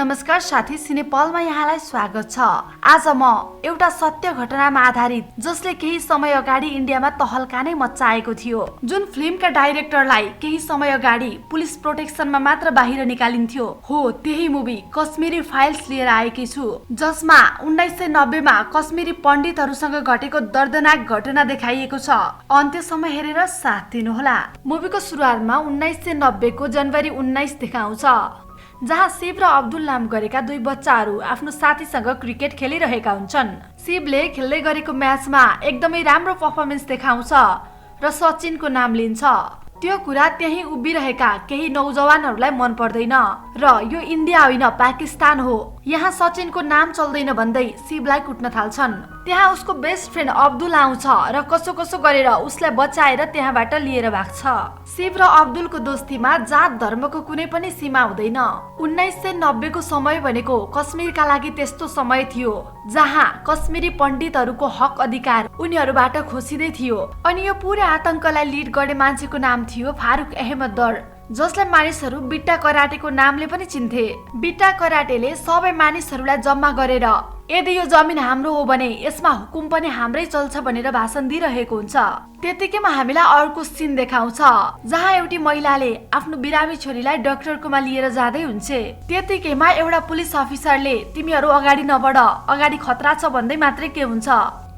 नमस्कार साथी, CInepalमा यहाँलाई स्वागत छ। आज म एउटा सत्य घटनामा आधारित जसले केही समय अगाडि इन्डियामा तहल्का मच्चाएको थियो। जुन फिल्मका डाइरेक्टरलाई केही समय अगाडि पुलिस प्रोटेक्सनमा मात्र बाहिर निकालिन्थ्यो, हो त्यही मुभी कश्मीरी फाइल्स लिएर आएकी छु, जसमा 1990 मा कश्मीरी पण्डितहरूसँग घटेको दर्दनाक घटना देखाइएको छ। अन्त्यसम्म हेरेर साथ दिनुहोला। मुभीको सुरुवातमा 1990 को जनवरी 19 देखाउँछ, जहाँ शिव र अब्दुल नाम गरेका दुई बच्चाहरू आफ्नो साथीसँग क्रिकेट खेलिरहेका हुन्छन्। शिवले खेल्दै गरेको म्याचमा एकदमै राम्रो पर्फर्मेन्स देखाउँछ र सचिनको नाम लिन्छ। त्यो कुरा त्यही उभिरहेका केही नौजवानहरूलाई मन पर्दैन र यो इन्डिया होइन पाकिस्तान हो, यहाँ सचिनको नाम चल्दैन भन्दै शिवलाई कुट्न थाल्छन्। त्यहाँ उसको बेस्ट फ्रेन्ड अब्दुल आउँछ र कसो कसो गरेर उसलाई बचाएर त्यहाँबाट लिएर भाग्छ। शिव र अब्दुलको दोस्तीमा जात धर्मको कुनै पनि सीमा हुँदैन। 1990 को समय भनेको कश्मीरका लागि त्यस्तो समय थियो जहाँ कश्मीरी पण्डितहरूको हक अधिकार उनीहरूबाट खोसिँदै थियो। अनि यो पुरै आतंकलाई लिड गर्ने मान्छेको नाम थियो फारुक अहमद दर, जसलाई मानिसहरू बिट्टा कराटेको नामले पनि चिन्थे। बिट्टा कराटेले सबै मानिसहरूलाई जम्मा गरेर यदि यो जमिन हाम्रो हो भने यसमा हुकुम पनि हाम्रै चल्छ भनेर भाषण दिइरहेको हुन्छ। त्यतिकैमा हामीलाई अर्को सिन देखाउँछ, जहाँ एउटी महिलाले आफ्नो बिरामी छोरीलाई डाक्टरकोमा लिएर जाँदै हुन्छ। त्यतिकैमा एउटा पुलिस अफिसरले तिमीहरू अगाडि नबढ, अगाडि खतरा छ भन्दै मात्रै के हुन्छ,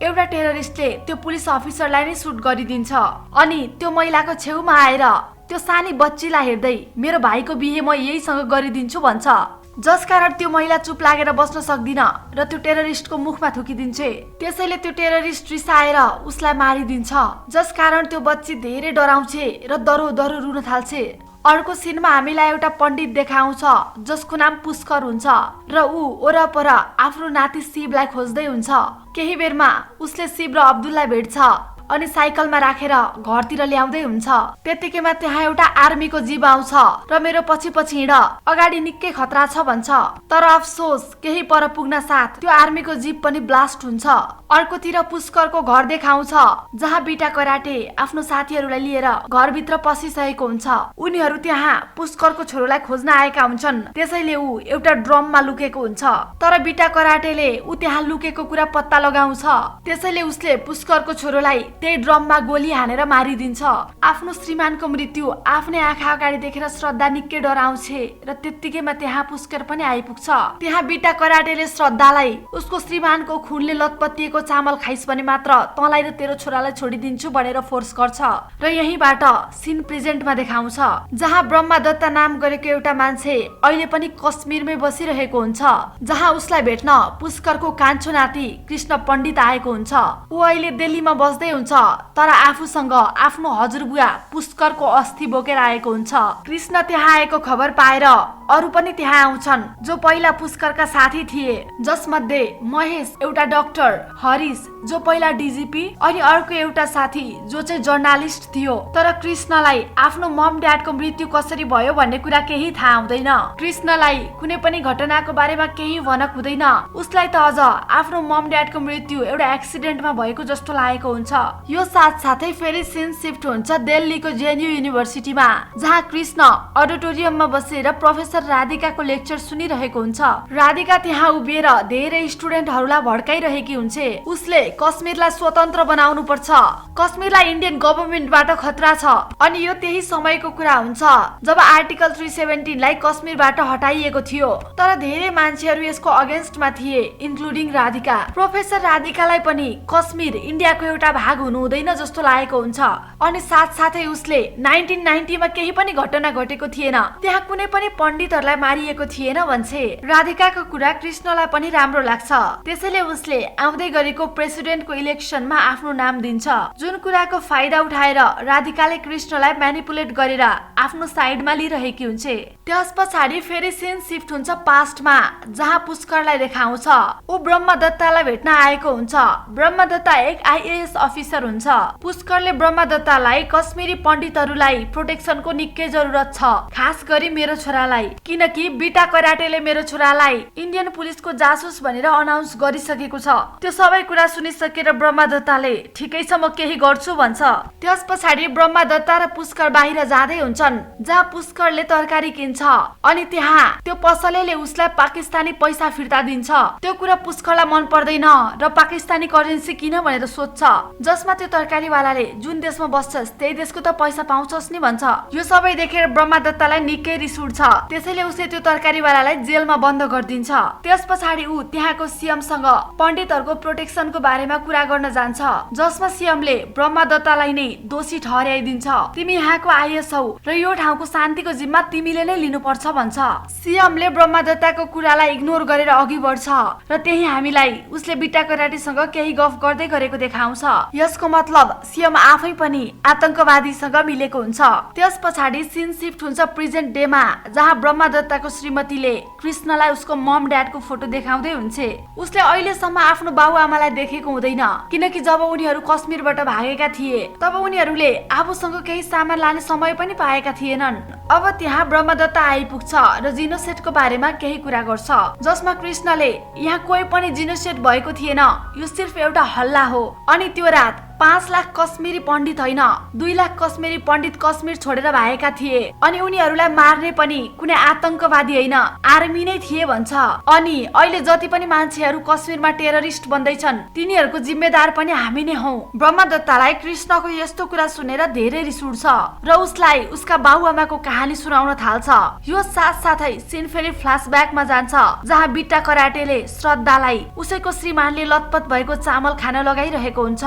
एउटा टेररिस्टले त्यो पुलिस अफिसरलाई नै सुट गरिदिन्छ। अनि त्यो महिलाको छेउमा आएर त्यो सानी बच्चीलाई हेर्दै मेरो भाइको बिहे म यहीसँग गरिदिन्छु भन्छ, जसकारण त्यो महिला चुप लागेर बस्न सक्दिन र त्यो टेररिस्टको मुखमा थुकिदिन्छे। त्यसैले त्यो टेररिस्ट रिसाएर उसलाई मारिदिन्छ, जसकारण त्यो बच्ची धेरै डराउँछे र दरो दरो रुन थाल्छे। अर्को सिनमा हामीलाई एउटा पण्डित देखाउँछ जसको नाम पुष्कर हुन्छ र ऊ वरपर आफ्नो नाति शिवलाई खोज्दै हुन्छ। केही बेरमा उसले शिव र अब्दुललाई भेट्छ अनि साइकलमा राखेर घरतिर ल्याउँदै हुन्छ। त्यतिकैमा त्यहाँ एउटा आर्मीको जीप आउँछ र मेरो पछि पछि हिँड, अगाडि निकै खतरा छ भन्छ। तर अफसोस केही पर पुग्न साथ त्यो आर्मीको जीप पनि ब्लास्ट हुन्छ। अर्कोतिर पुष्करको घर देखाउँछ, जहाँ बिटा कराटे आफ्नो साथीहरूलाई लिएर घरभित्र पसिसकेको हुन्छ। उनीहरू त्यहाँ पुष्करको छोरोलाई खोज्न आएका हुन्छन्, त्यसैले ऊ एउटा ड्रममा लुकेको हुन्छ। तर बिटा कराटेले ऊ त्यहाँ लुकेको कुरा पत्ता लगाउँछ, त्यसैले उसले पुष्करको छोरोलाई त्यही ड्रममा गोली हानेर मारिदिन्छ। आफ्नो श्रीमानको मृत्यु आफ्नै आँखा अगाडि देखेर श्रद्धा निकै डराउँछे र त्यत्तिकैमा त्यहाँ पुष्कर पनि आइपुग्छ। त्यहाँ बिटा कराटेले श्रद्धालाई उसको श्रीमानको खुनले लतपतिएको चामल खाइस भने मात्र तँलाई र तेरो छोरालाई छोडिदिन्छु भनेर फोर्स गर्छ। र यहीँबाट सिन प्रेजेन्टमा देखाउँछ, जहाँ ब्रह्मदत्त नाम गरेको एउटा मान्छे अहिले पनि कश्मीरमै बसिरहेको हुन्छ, जहाँ उसलाई भेट्न पुष्करको कान्छो नाति कृष्ण पण्डित आएको हुन्छ। ऊ अहिले दिल्लीमा बस्दै हुन्छ, तर आफूसँग आफ्नो हजुरबुवा पुष्करको अस्थि बोकेर आएको हुन्छ। कृष्ण त्यहाँ आएको खबर पाएर अरू पनि त्यहाँ आउँछन्, जो पहिला पुष्करका साथी थिए, जसमध्ये महेश एउटा डाक्टर, हरिश जो पहिला डिजिपी अनि अर्को एउटा साथी जो चाहिँ जर्नालिस्ट थियो। तर कृष्णलाई आफ्नो मम ड्याडको मृत्यु कसरी भयो भन्ने कुरा केही थाहा हुँदैन। कृष्णलाई कुनै पनि घटनाको बारेमा केही भनक हुँदैन। उसलाई त अझ आफ्नो मम ड्याडको मृत्यु एउटा एक्सिडेन्टमा भएको जस्तो लागेको हुन्छ। यो साथसाथै फेरि सिन शिफ्ट हुन्छ दिल्लीको JNU युनिभर्सिटीमा, जहाँ कृष्ण अडिटोरियममा बसेर प्रोफेसर राधिकाको लेक्चर सुनिरहेको हुन्छ। राधिका त्यहाँ उभिएर धेरै स्टुडेन्टहरूलाई भड्काइरहेकी हुन्छ। उसले कश्मीरलाई स्वतन्त्र बनाउनु पर्छ, कश्मीरलाई इन्डियन गभर्नमेन्टबाट खतरा छ। अनि यो त्यही समयको कुरा हुन्छ जब आर्टिकल 317 लाई कश्मीरबाट हटाइएको थियो। तर धेरै मान्छेहरू यसको अगेन्स्टमा थिए, इन्क्लुडिङ राधिका। प्रोफेसर राधिकालाई पनि कश्मीर इन्डियाको एउटा भाग हुनु हुँदैन जस्तो लागेको हुन्छ। अनि साथसाथै उसले 1990 मा केही पनि घटना घटेको थिएन, त्यहाँ कुनै पनि पण्डितहरूलाई मारिएको थिएन भन्छे। राधिकाको कुरा कृष्णलाई पनि राम्रो लाग्छ, त्यसैले उसले आउँदै गरेको प्रेसिडेन्टको इलेक्सनमा आफ्नो नाम दिन्छ। जुन कुराको फाइदा उठाएर राधिकाले कृष्णलाई म्यानिपुलेट गरेर आफ्नो साइडमा लिइरहेकी हुन्छ। त्यस पछाडि फेरि सिन शिफ्ट हुन्छ पास्टमा, जहाँ पुष्करलाई देखाउँछ ऊ ब्रह्मदत्तलाई भेट्न आएको हुन्छ। ब्रह्मदत्त एक IAS अफिसर हुन्छ। पुष्करले ब्रह्मदत्तलाई कश्मीरी पण्डितहरूलाई प्रोटेक्सनको निकै जरुरत छ, खास गरी मेरो छोरालाई, किनकि बिटा कराटेले मेरो छोरालाई इन्डियन पुलिसको जासुस भनेर अनाउन्स गरिसकेको छ। त्यो सबै कुरा सुनिसकेर ब्रह्मदत्ताले ठिकै छ म केही गर्छु भन्छ। त्यस पछाडि ब्रह्मदत्ता र पुष्कर बाहिर जाँदै हुन्छन्, जहाँ पुष्करले तरकारी किन्छ अनि त्यहाँ त्यो पसलेले उसलाई पाकिस्तानी पैसा फिर्ता दिन्छ। त्यो कुरा पुष्करलाई मन पर्दैन र पाकिस्तानी करेन्सी किन भनेर सोध्छ, जसमा त्यो तरकारीवालाले जुन देशमा बस्छस् त्यही देशको त पैसा पाउँछस् नि भन्छ। यो सबै देखेर ब्रह्मदत्तालाई निकै रिस उठ्छ, त्यसैले उसले त्यो तरकारीवालालाई जेलमा बन्द गरिदिन्छ। त्यस पछाडि ऊ त्यहाँको सीएमसँग पण्डितहरूको प्रोटेक्सनको बारेमा कुरा गर्न जान्छ, जसमा सीएमले ब्रह्मदत्तालाई नै दोषी ठहर्याइदिन्छ। तिमी यहाँको आइएस हौ र यो ठाउँको शान्तिको जिम्मा तिमीले नै लिनुपर्छ भन्छ। सीएमले ब्रह्मदत्ताको कुरालाई इग्नोर गरेर अघि बढ्छ र त्यही हामीलाई उसले बिटा कराटेसँग केही गफ गर्दै गरेको देखाउँछ। यसको मतलब सीएम आफै पनि आतंकवादीसँग मिलेको हुन्छ। त्यस पछाडि सिन शिफ्ट हुन्छ प्रेजेन्ट डेमा, जहाँ ब्रह्मदत्ताको श्रीमतीले कृष्णलाई उसको मम ड्याडको फोटो देखाउँदै हुन्छ। उसले अहिलेसम्म आफ्नो बाबुआमालाई देखेको हुँदैन, किनकि जब उनीहरू कश्मीरबाट भागेका थिए तब उनीहरूले आफूसँग केही सामान लाने समय पनि पाएका थिएनन्। अब त्यहाँ ब्रह्मदत्ता आइपुग्छ र जिनोसाइडको बारेमा केही कुरा गर्छ, जसमा कृष्णले यहाँ कोही पनि जिनोसाइड भएको थिएन, यो सिर्फ एउटा हल्ला हो। अनि त्यो रात 5 लाख कश्मीरी पण्डित होइन 2 लाख कश्मीरी पण्डित कश्मीर छोडेर भागेका थिए अनि उनीहरूलाई मार्ने पनि कुनै आतंकवादी होइन, आर्मी नै थिए भन्छ। अनि अहिले जति पनि मान्छेहरू कश्मीरमा टेररिस्ट बन्दैछन् तिनीहरूको जिम्मेदार पनि हामी नै हौ। ब्रह्मदत्तालाई कृष्णको यस्तो कुरा सुनेर धेरै रिस उठ्छ र उसलाई उसका बाबुआमाको कहानी सुनाउन थाल्छ। यो साथसाथै सिन फेरि फ्ल्यासब्याकमा जान्छ, जहाँ बिटा कराटेले श्रद्धालाई उसैको श्रीमानले लतपत भएको चामल खान लगाइरहेको हुन्छ।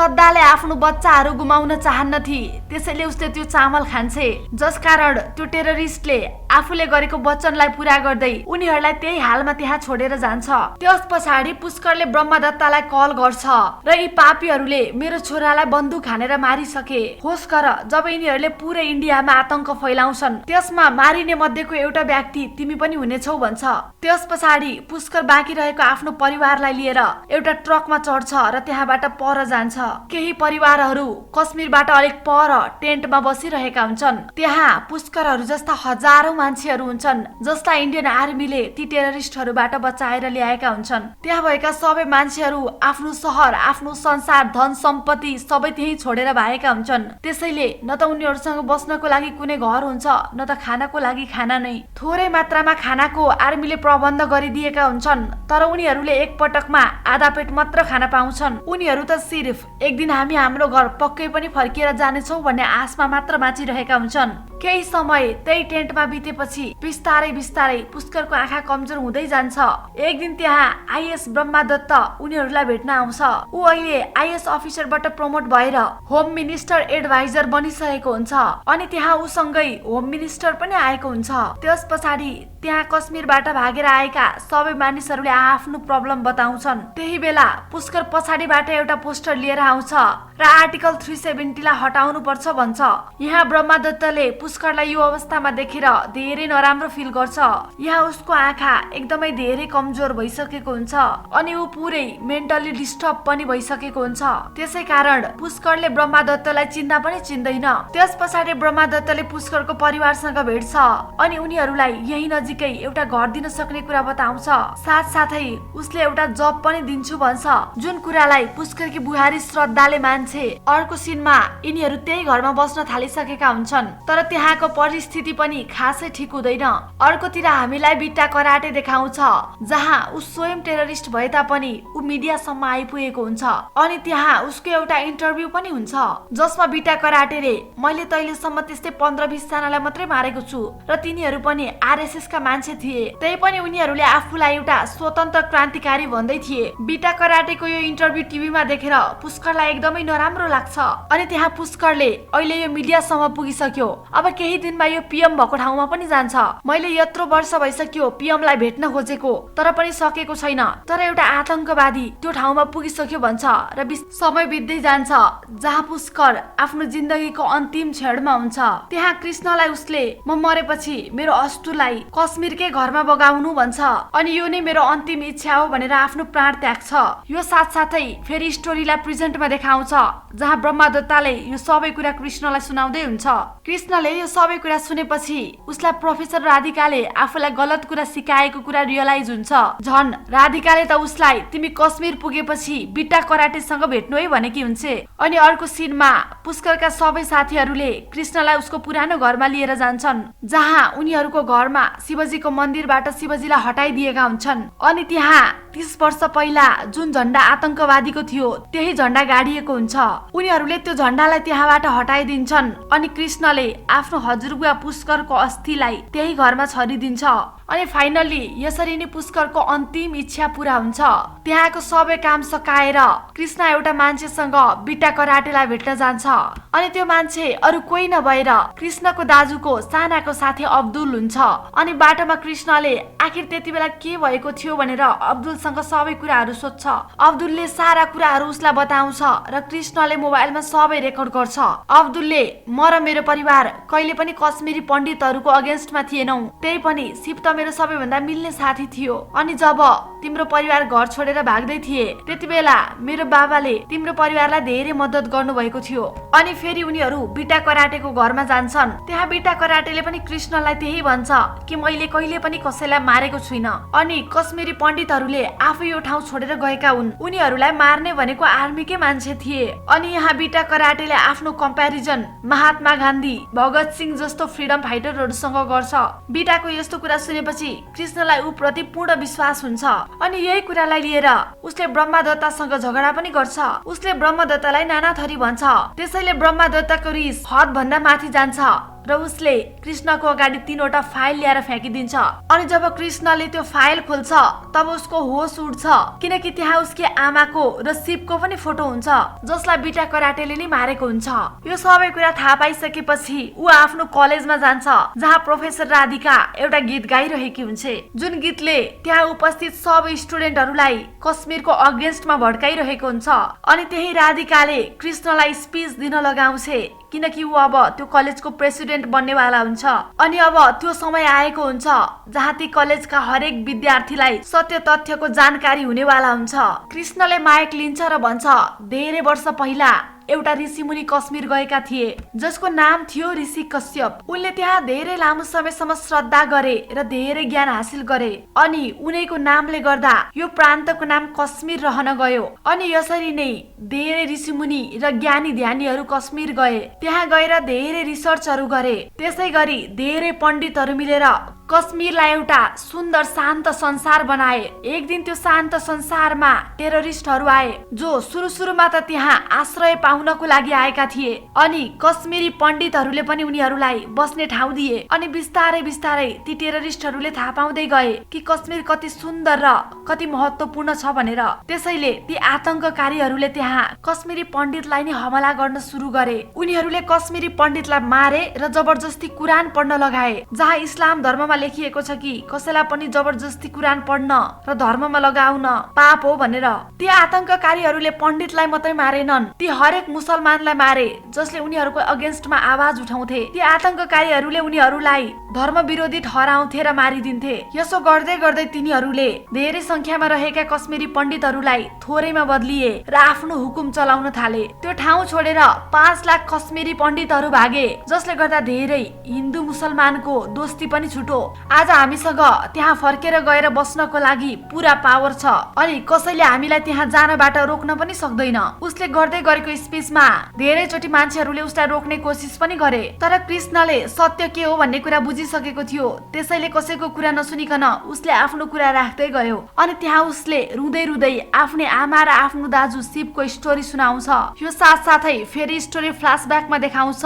श्रद्धाले आफ्नो बच्चाहरू गुमाउन चाहन्नथी, त्यसैले उसले त्यो चामल खान्छे, जसकारण त्यो टेररिस्टले आफूले गरेको वचनलाई पूरा गर्दै उनीहरूलाई त्यही हालमा त्यहाँ छोडेर जान्छ। त्यस पछाडि पुष्करले ब्रह्मदत्तालाई कल गर्छ र यी पापीहरूले मेरो छोरालाई बन्दुक हानेर मारिसके। होस गर, जब यिनीहरूले पुरै इन्डियामा आतंक फैलाउँछन् त्यसमा मारिने मध्येको एउटा व्यक्ति तिमी पनि हुनेछौ भन्छ। त्यस पछाडि पुष्कर बाँकी रहेको आफ्नो परिवारलाई लिएर एउटा ट्रकमा चढ्छ र त्यहाँबाट पर जान्छ। केही परिवारहरू कश्मीरबाट अलिक पर टेन्टमा बसिरहेका हुन्छन्। त्यहाँ पुष्करहरू जस्ता हजारौं मान्छेहरू हुन्छन् जसलाई इन्डियन आर्मीले ती टेररिस्टहरूबाट बचाएर ल्याएका हुन्छन्। त्यहाँ भएका सबै मान्छेहरू आफ्नो सहर, आफ्नो संसार, धन सम्पत्ति सबै त्यही छोडेर भागेका हुन्छन्। त्यसैले न त उनीहरूसँग बस्नको लागि कुनै घर हुन्छ न त खानको लागि खाना नै। थोरै मात्रामा खानाको आर्मीले प्रबन्ध गरिदिएका हुन्छन्, तर उनीहरूले एक पटकमा आधा पेट मात्र खान पाउँछन्। उनीहरू त सिर्फ एक दिन हामी हाम्रो घर पक्कै पनि फर्किएर जानेछौँ भन्ने आशमा मात्र बाँचिरहेका हुन्छन्। केही समय त्यही टेन्टमा बितेपछि बिस्तारै बिस्तारै पुष्करको आँखा कमजोर हुँदै जान्छ। एक दिन त्यहाँ आइएस ब्रह्मदत्त उनीहरूलाई भेट्न आउँछ। ऊ अहिले आइएस अफिसरबाट प्रमोट भएर होम मिनिस्टर एडभाइजर बनिसकेको हुन्छ अनि त्यहाँ उसँगै होम मिनिस्टर पनि आएको हुन्छ। त्यस पछाडि त्यहाँ कश्मीरबाट भागेर आएका सबै मानिसहरूले आफ्नो प्रब्लम बताउँछन्। त्यही बेला पुष्कर पछाडिबाट एउटा पोस्टर लिएर आउँछ र आर्टिकल 370 लाई हटाउनु पर्छ भन्छ। यहाँ ब्रह्मदत्तले पुष्करलाई यो अवस्थामा देखेर धेरै नराम्रो फिल गर्छ। यहाँ उसको आँखा एकदमै धेरै कमजोर भइसकेको हुन्छ अनि ऊ पुरै मेन्टली डिस्टर्ब पनि भइसकेको हुन्छ। त्यसै कारण पुष्करले ब्रह्मदत्तलाई चिन्दा पनि चिन्दैन। त्यस पछाडि ब्रह्मदत्तले पुष्करको परिवारसँग भेट्छ अनि उनीहरूलाई यही नजिकै एउटा घर दिन सक्ने कुरा बताउँछ। साथसाथै उसले एउटा जब पनि दिन्छु भन्छ, जुन कुरालाई पुष्करकी बुहारी श्रद्धाले मान्छे। अर्को सिनमा यिनीहरू त्यही घरमा बस्न थालिसकेका हुन्छन्, तर त्यहाँको परिस्थिति पनि खासै ठिक हुँदैन। अर्कोतिर हामीलाई बिटा कराटे देखाउँछ, जहाँ ऊ स्वयं टेररिस्ट भए तापनि ऊ मिडियासम्म आइपुगेको हुन्छ अनि त्यहाँ उसको एउटा इन्टरभ्यू पनि हुन्छ, जसमा बिटा कराटेले मैले तैलेसम्म त्यस्तै 15-20 जनालाई मात्रै मारेको छु र तिनीहरू पनि आरएसएस का मान्छे थिए, त्यही पनि उनीहरूले आफूलाई एउटा स्वतन्त्र क्रान्तिकारी भन्दै थिए। बिटा कराटेको यो इन्टरभ्यू टिभीमा देखेर पुष्करलाई एकदमै नराम्रो लाग्छ अनि त्यहाँ पुष्करले अहिले यो मिडियासम्म पुगिसक्यो, अब केही दिनमा यो पीएम भएको ठाउँमा पनि जान्छ। मैले यत्रो वर्ष भइसक्यो पीएमलाई भेट्न खोजेको तर पनि सकेको छैन, तर एउटा आतंकवादी त्यो ठाउँमा पुगिसक्यो भन्छ र समय बित्दै जान्छ, जहाँ पुष्कर आफ्नो जिन्दगीको अन्तिम क्षणमा हुन्छ। त्यहाँ कृष्णलाई उसले म मरेपछि मेरो अस्तुलाई कश्मीरकै घरमा बगाउनु भन्छ अनि यो नै मेरो अन्तिम इच्छा हो भनेर आफ्नो प्राण त्याग्छ। यो साथसाथै फेरि स्टोरीलाई प्रेजेन्टमा देखाउँछ, जहाँ ब्रह्मदत्ताले यो सबै कुरा कृष्णलाई सुनाउँदै हुन्छ। कृष्णले यो सबै कुरा सुनेपछि उसलाई प्रोफेसर राधिकाले आफूलाई गलत कुरा सिकाएको कुरा रियलाइज हुन्छ। झन् राधिकाले त उसलाई तिमी कश्मीर पुगेपछि बिट्टा कराटेसँग भेट्नु है भनेकी हुन्छे। अनि अर्को सिनमा पुष्करका सबै साथीहरूले कृष्णलाई उसको पुरानो घरमा लिएर जान्छन्, जहाँ उनीहरूको घरमा शिवजीको मन्दिरबाट शिवजीलाई हटाइदिएका हुन्छन्। अनि त्यहाँ 30 वर्ष पहिला जुन झण्डा आतंकवादीको थियो त्यही झण्डा गाडिएको हुन्छ। उनीहरूले त्यो झण्डालाई त्यहाँबाट हटाइदिन्छन् अनि कृष्णले आफ्नो हजुरबुवा पुष्करको अस्थिलाई त्यही घरमा छरिदिन्छ। अनि फाइनल्ली यसरी नै पुष्करको अन्तिम इच्छा पूरा हुन्छ। त्यहाँको सबै काम सकाएर कृष्ण एउटा मान्छेसँग बिट्टा कराटेलाई भेट्न जान्छ। अनि त्यो मान्छे अरू कोही नभएर कृष्णको दाजुको सानाको साथी अब्दुल हुन्छ। अनि बाटोमा कृष्णले आखिर त्यति बेला के भएको थियो भनेर अब्दुलसँग सबै कुराहरू सोध्छ। अब्दुलले सारा कुराहरू उसलाई बताउँछ र कृष्णले मोबाइलमा सबै रेकर्ड गर्छ। अब्दुलले म र मेरो परिवार कहिले पनि कश्मीरी पण्डितहरूको अगेन्स्टमा थिएनौं, त्यही पनि शिव त मेरो सबैभन्दा मिल्ने साथी थियो। अनि जब तिम्रो परिवार घर छोडेर भाग्दै थिए त्यति बेला मेरो बाबाले तिम्रो परिवारलाई धेरै मद्दत गर्नुभएको थियो। अनि फेरि उनीहरू बिट्टा कराटेको घरमा जान्छन्। त्यहाँ बिट्टा कराटेले पनि कृष्णलाई त्यही भन्छ कि मैले कहिले पनि कसैलाई मारेको छुइनँ अनि कश्मीरी पण्डितहरूले आफै यो ठाउँ छोडेर गएका हुन्, उनीहरूलाई मार्ने भनेको आर्मीकै मान्छे थिए। अनि यहाँ बिट्टा कराटेले आफ्नो कम्प्यारिजन महात्मा गान्धी, भगत सिंह जस्तो फ्रिडम फाइटरहरूसँग गर्छ। बिट्टाको यस्तो कुरा सुनेपछि कृष्णलाई ऊ प्रति पूर्ण विश्वास हुन्छ। अनि यही कुरालाई लिएर उसले ब्रह्मदत्तासँग झगडा पनि गर्छ। उसले ब्रह्मदत्तालाई नाना थरी भन्छ, त्यसैले ब्रह्मदत्ताको रिस हद भन्दा माथि जान्छ र उसले कृष्णको अगाडि 3वटा फाइल ल्याएर फ्याँकिदिन्छ। अनि जब कृष्णले त्यो फाइल खोल्छ तब उसको होस उड्छ, किनकि त्यहाँ उसकी आमाको र शिवको पनि फोटो हुन्छ जसलाई बिट्टा कराटेले नै मारेको हुन्छ। यो सबै कुरा थाहा पाइसकेपछि ऊ आफ्नो कलेजमा जान्छ, जहाँ प्रोफेसर राधिका एउटा गीत गाइरहेकी हुन्छे, जुन गीतले त्यहाँ उपस्थित सबै स्टुडेन्टहरूलाई कश्मीरको अगेन्स्टमा भड्काइरहेको हुन्छ। अनि त्यही राधिकाले कृष्णलाई स्पिच दिन लगाउँछे, किनकि ऊ अब त्यो कलेजको प्रेसिडेन्ट बन्नेवाला हुन्छ। अनि अब त्यो समय आएको हुन्छ जहाँ ती कलेजका हरेक विद्यार्थीलाई सत्य तथ्यको जानकारी हुनेवाला हुन्छ। कृष्णले माइक लिन्छ र भन्छ, धेरै वर्ष पहिला एउटा ऋषिमुनि कश्मीर गएका थिए जसको नाम थियो ऋषि कश्यप। उनले त्यहाँ धेरै लामो समयसम्म श्रद्धा गरे र धेरै ज्ञान हासिल गरे अनि उनैको नामले गर्दा यो प्रान्तको नाम कश्मीर रहन गयो। अनि यसरी नै धेरै ऋषिमुनि र ज्ञानी ध्यानीहरू कश्मीर गए, त्यहाँ गएर धेरै रिसर्चहरू गरे। त्यसै गरी धेरै पण्डितहरू मिलेर कश्मीरलाई एउटा सुन्दर शान्त संसार बनाए। एक दिन त्यो शान्त संसारमा टेररिस्टहरू आए जो सुरुमा त त्यहाँ आश्रय पाउनको लागि आएका थिए। अनि कश्मीरी पण्डितहरूले पनि उनीहरूलाई बस्ने ठाउँ दिए। अनि बिस्तारै बिस्तारै ती टेररिस्टहरूले थाहा पाउँदै गए कि कश्मीर कति सुन्दर र कति महत्त्वपूर्ण छ भनेर। त्यसैले ती आतंककारीहरूले त्यहाँ कश्मीरी पण्डितलाई नै हमला गर्न सुरु गरे। उनीहरूले कश्मीरी पण्डितलाई मारे र जबरजस्ती कुरान पढ्न लगाए, जहाँ इस्लाम धर्ममा लेखिएको छ कि कसैलाई पनि जबरजस्ती कुरान पढ्न र धर्ममा लगाउन पाप हो भनेर। ती आतंककारीहरूले पण्डितलाई मात्रै मारेनन्, ती हरेक मुसलमानलाई मारे जसले उनीहरूको अगेन्स्टमा आवाज उठाउँथे। ती आतंककारीहरूले उनीहरूलाई धर्म विरोधी ठहराउँथे र मारिदिन्थे। यसो गर्दै गर्दै तिनीहरूले धेरै संख्यामा रहेका कश्मीरी पण्डितहरूलाई थोरैमा बदलिए र आफ्नो हुकुम चलाउन थाले। त्यो ठाउँ छोडेर 5 लाख कश्मीरी पण्डितहरू भागे, जसले गर्दा धेरै हिन्दू मुसलमानको दोस्ती पनि छुटो। आज हामीसँग त्यहाँ फर्केर गएर बस्नको लागि पुरा पावर छ अनि कसैले हामीलाई त्यहाँ जानबाट रोक्न पनि सक्दैन। उसले गर्दै गरेको स्पिचमा धेरैचोटि मान्छेहरूले उसलाई रोक्ने कोसिस पनि गरे, तर कृष्णले सत्य के हो भन्ने कुरा बुझिसकेको थियो। त्यसैले कसैको कुरा नसुनिकन उसले आफ्नो कुरा राख्दै गयो। अनि त्यहाँ उसले रुँदै रुँदै आफ्नै आमा र आफ्नो दाजु शिवको स्टोरी सुनाउँछ। यो साथसाथै फेरि स्टोरी फ्ल्यासब्याकमा देखाउँछ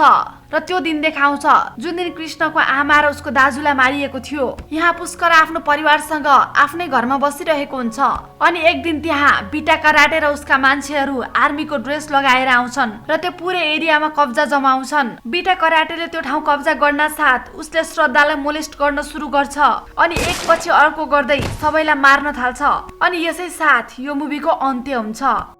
र त्यो दिन देखाउँछ जुन दिन कृष्णको आमा र उसको दाजुलाई मारिएको थियो। यहाँ पुष्कर आफ्नो परिवारसँग आफ्नै घरमा बसिरहेको हुन्छ। अनि एक दिन त्यहाँ बिट्टा कराटे र उसका मान्छेहरू आर्मीको ड्रेस लगाएर आउँछन् र त्यो पुरै एरियामा कब्जा जमाउँछन्। बिट्टा कराटेले त्यो ठाउँ कब्जा गर्न साथ उसले श्रद्धालाई मोलेस्ट गर्न सुरु गर्छ अनि एकपछि अर्को गर्दै सबैलाई मार्न थाल्छ। अनि यसै साथ यो मुभीको अन्त्य हुन्छ।